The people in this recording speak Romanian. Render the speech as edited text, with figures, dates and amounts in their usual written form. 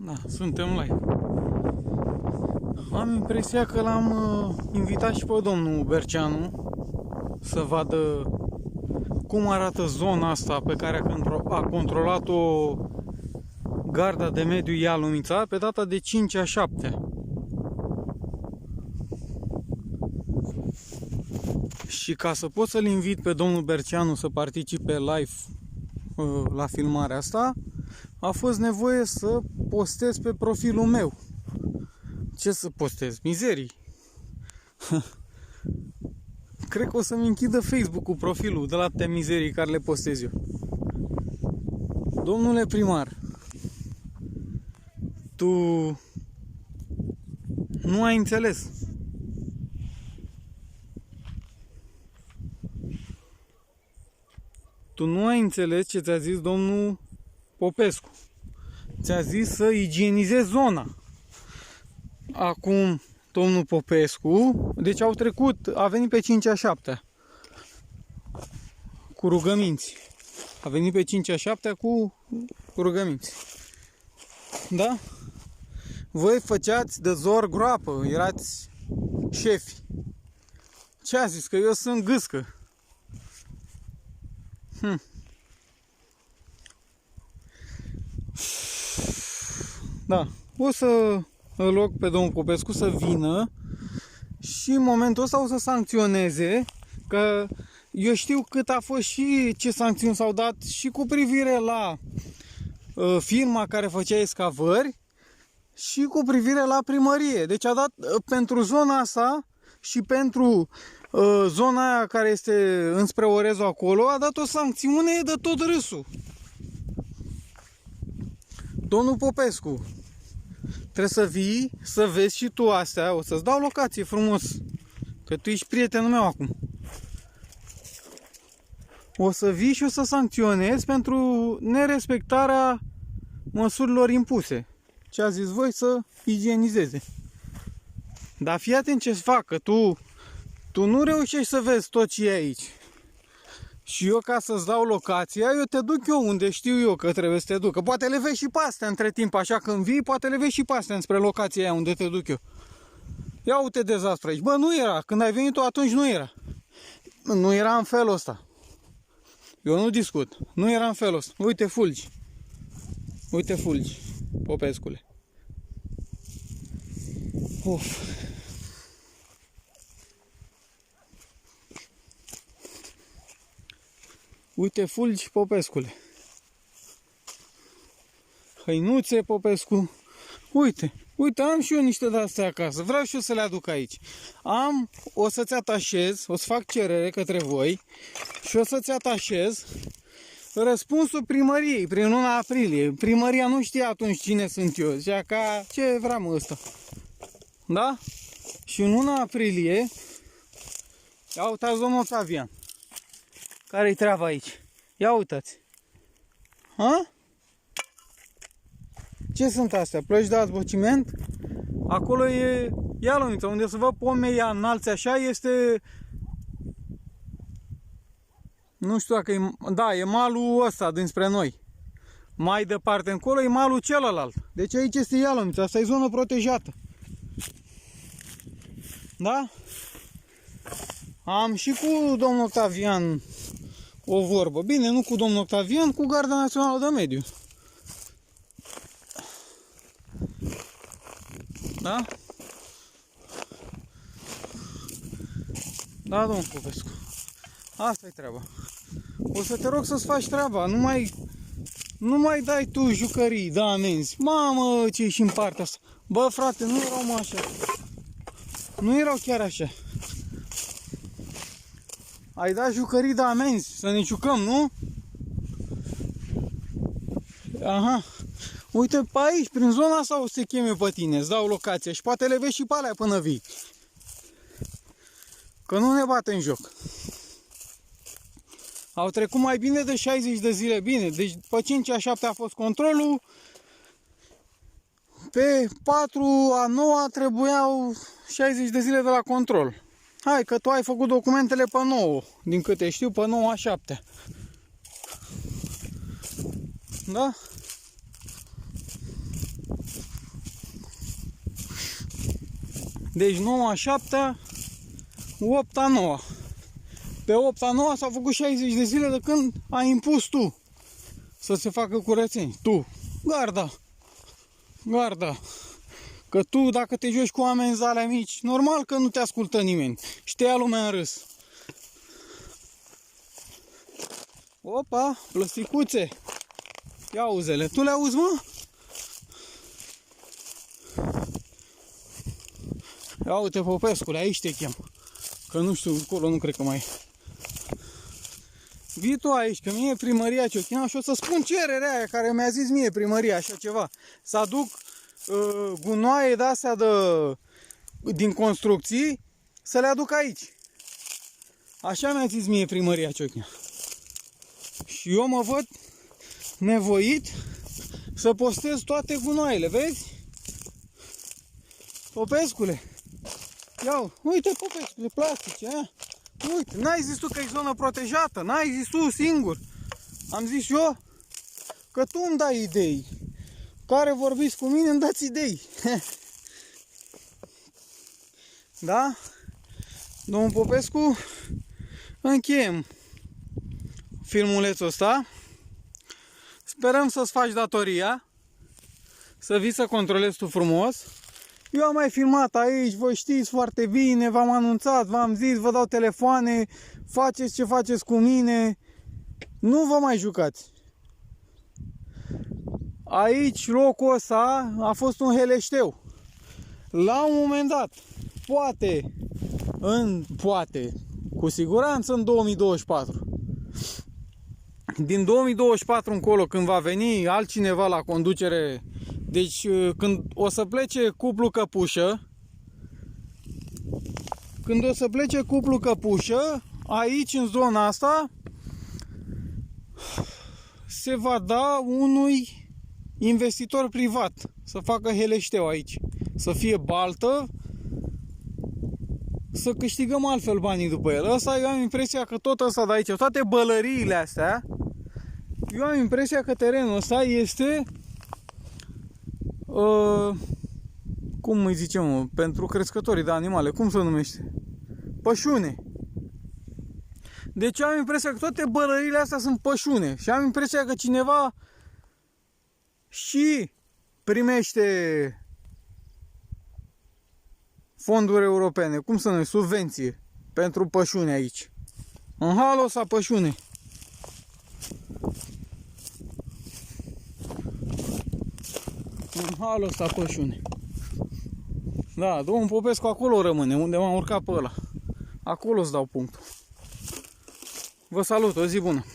Da, suntem live. Am impresia că l-am invitat și pe domnul Berceanu să vadă cum arată zona asta pe care a controlat-o garda de mediu Ialomița pe data de 5/7. Și ca să pot să-l invit pe domnul Berceanu să participe live la filmarea asta, a fost nevoie să postez pe profilul meu. Ce să postez? Mizerii. Cred că o să-mi închidă Facebook-ul profilul de la atâtea mizerii care le postez eu. Domnule primar, tu nu ai înțeles. Tu nu ai înțeles ce ți-a zis domnul Popescu. Ți-a zis să igienizezi zona. Acum, domnul Popescu, deci a venit pe 5/7 cu rugăminți. A venit pe 5/7 cu rugăminți. Da? Voi făceați de zor groapă, erați șefi. Ce a zis? Că eu sunt gâscă. Da, o să îl rog pe domnul Popescu să vină și în momentul ăsta o să sancționeze, că eu știu cât a fost și ce sancțiuni s-au dat și cu privire la firma care făcea escavări și cu privire la primărie. Deci a dat pentru zona asta și pentru zona aia care este înspre Orezu acolo, a dat o sancțiune de tot râsul. Domnul Popescu, trebuie să vii, să vezi și tu astea, o să-ți dau locație frumos, că tu ești prietenul meu acum. O să vii și o să sancționezi pentru nerespectarea măsurilor impuse. Ce a zis voi să igienizeze. Dar fii atent ce-ți fac, că tu nu reușești să vezi tot ce e aici. Și eu, ca să-ți dau locația, eu te duc eu unde știu eu că trebuie să te duc. Că poate le vezi și pe astea între timp, așa când vii, poate le vezi și pe astea înspre locația aia unde te duc eu. Ia uite dezastru aici. Bă, nu era. Când ai venit tu, atunci nu era. Nu era în felul ăsta. Eu nu discut. Nu era în felul ăsta. Uite fulgi. Uite fulgi, Popescule. Uf. Uite fulgi, Popescule. Hăinuțe, Popescu. Uite, am și eu niște de-astea acasă. Vreau și eu să le aduc aici. O să-ți atașez, o să fac cerere către voi și o să-ți atașez răspunsul primăriei prin luna aprilie. Primăria nu știa atunci cine sunt eu. Zicea ca ce vreau ăsta. Da? Și în luna aprilie, ia uitați, domnul Octavian. Care-i treaba aici? Ia uitați. Ha? Ce sunt astea? Plăci de azbociment? Acolo e Ialomița, unde să vă pomei înalți așa, este... Nu știu dacă e... Da, e malul ăsta dinspre noi. Mai departe încolo e malul celălalt. Deci aici este Ialomița, asta e zonă protejată. Da? Am și cu domnul Octavian o vorbă. Bine, nu cu domnul Octavian, cu Garda Națională de Mediu. Da? Da, domnul Popescu. Asta e treaba. O să te rog să-ți faci treaba. Nu mai dai tu jucării, da, amenzi. Mamă, ce ești în partea asta. Bă, frate, nu erau mă așa. Nu erau chiar așa. Ai dat jucării de amenzi, să ne jucăm, nu? Aha. Uite pe aici, prin zona asta o să te cheme pe tine, îți dau locația și poate le vezi și pe alea până vii. Că nu ne bate în joc. Au trecut mai bine de 60 de zile, bine, deci pe 5/7 a fost controlul, pe 4/9 trebuiau 60 de zile de la control. Hai că tu ai făcut documentele pe 9, din câte știu, pe 9/7. Da? Deci 9/7, 8/9. Pe 8/9 s-au făcut 60 de zile de când ai impus tu să se facă curățeni. Tu, garda. Garda. Că tu, dacă te joci cu oameni zale mici, normal că nu te ascultă nimeni. Și te ia lumea în râs. Opa, plăsticuțe. Ia uzele. Tu le auzi, mă? Ia uite, Popescule, aici te chem. Că nu știu, acolo nu cred că mai e. Vii tu aici, că mie primăria Ciochinau și o să spun cererea aia care mi-a zis mie primăria așa ceva. Să aduc gunoaie de-astea din construcții, să le aduc aici. Așa mi-a zis mie primăria Ciochinau. Și eu mă văd nevoit să postez toate gunoaiele, vezi? Popescule, ia uite, Popescule, plastice, a? Uite, n-ai zis tu că e zonă protejată, n-ai zis tu singur. Am zis eu că tu îmi dai idei. Care vorbiți cu mine, îmi dați idei. Da? Domnul Popescu, încheiem filmulețul ăsta. Sperăm să-ți faci datoria, să vii să controlezi tu frumos. Eu am mai filmat aici, voi știți foarte bine, v-am anunțat, v-am zis, vă dau telefoane, faceți ce faceți cu mine, nu vă mai jucați. Aici, locul ăsta a fost un heleșteu. La un moment dat, poate, cu siguranță în 2024. Din 2024 încolo, când va veni altcineva la conducere, deci când o să plece cuplu Căpușă, aici în zona asta se va da unui investitor privat să facă heleșteu aici, să fie baltă, să câștigăm altfel banii după el. Asta eu am impresia că tot ăsta de aici, toate bălăriile astea, eu am impresia că terenul ăsta este cum îi zicem, pentru crescătorii de animale, cum se numește? Pășune. Deci am impresia că toate bălăriile astea sunt pășune și am impresia că cineva și primește fonduri europene, cum să numește, subvenție pentru pășune aici. În halul ăsta pășune. În halul ăsta pășune. Da, domnul Popescu acolo rămâne, unde m-am urcat pe ăla. Acolo îți dau punctul. Vă salut, o zi bună!